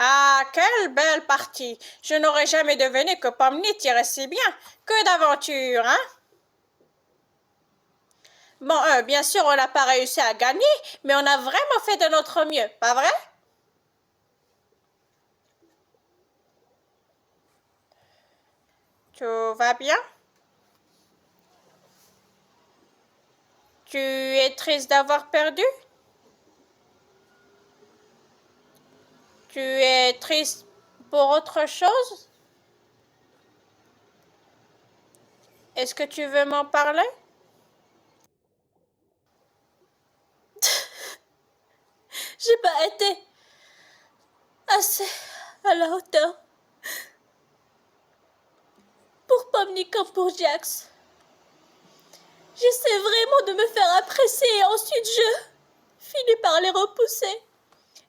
Ah, quelle belle partie! Je n'aurais jamais deviné que Pomni tirait si bien. Que d'aventure, hein? Bon, bien sûr, on n'a pas réussi à gagner, mais on a vraiment fait de notre mieux, pas vrai? Tout va bien? Tu es triste d'avoir perdu? Tu es triste pour autre chose? Est-ce que tu veux m'en parler? J'ai pas été assez à la hauteur pour Pomni comme pour Jax. J'essaie vraiment de me faire apprécier et ensuite je finis par les repousser.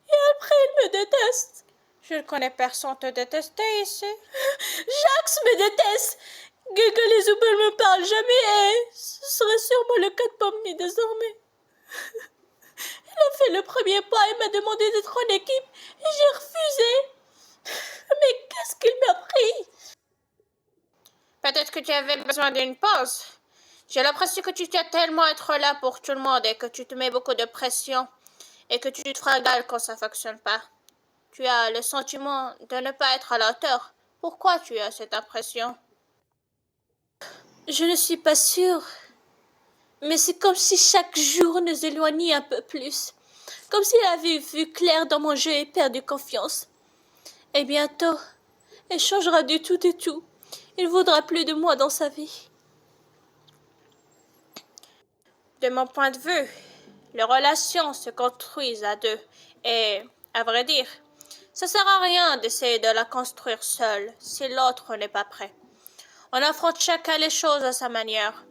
Et après, ils me détestent. Je ne connais personne te détester ici. Jax me déteste. Que les Oubel me parlent jamais et ce serait sûrement le cas de Pomni désormais. Il a fait le premier pas et m'a demandé d'être en équipe et j'ai refusé. Mais qu'est-ce qu'il m'a pris? Peut-être que tu avais besoin d'une pause. J'ai l'impression que tu tiens tellement à être là pour tout le monde et que tu te mets beaucoup de pression et que tu te fringales quand ça fonctionne pas. Tu as le sentiment de ne pas être à la hauteur. Pourquoi tu as cette impression? Je ne suis pas sûre, mais c'est comme si chaque jour nous éloignait un peu plus. Comme s'il avait vu clair dans mon jeu et perdu confiance. Et bientôt, elle changera du tout et tout. Il ne voudra plus de moi dans sa vie. De mon point de vue, les relations se construisent à deux. Et, à vrai dire, ça sert à rien d'essayer de la construire seule si l'autre n'est pas prêt. On affronte chacun les choses à sa manière.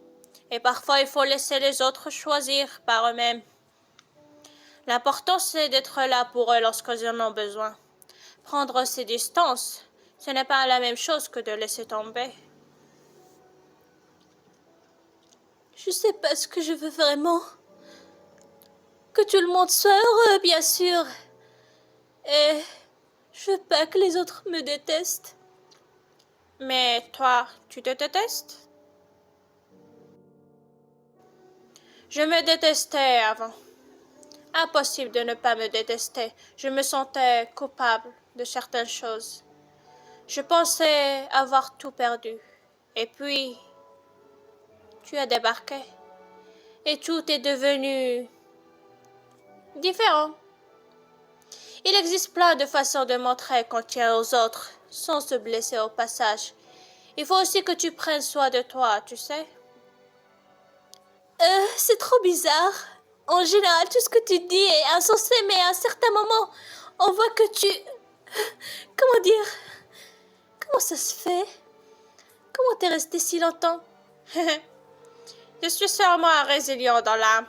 Et parfois, il faut laisser les autres choisir par eux-mêmes. L'important, c'est d'être là pour eux lorsqu'ils en ont besoin. Prendre ses distances, ce n'est pas la même chose que de laisser tomber. Je sais pas ce que je veux vraiment. Que tout le monde soit heureux, bien sûr. Et je veux pas que les autres me détestent. Mais toi, tu te détestes? Je me détestais avant. Impossible de ne pas me détester. Je me sentais coupable de certaines choses. Je pensais avoir tout perdu. Et puis, tu as débarqué. Et tout est devenu différent. Il existe plein de façons de montrer qu'on tient aux autres, sans se blesser au passage. Il faut aussi que tu prennes soin de toi, tu sais. C'est trop bizarre. En général, tout ce que tu dis est insensé, mais à un certain moment, on voit que tu... Comment dire? Comment ça se fait? Comment t'es resté si longtemps? Je suis sûrement un résilient dans l'âme.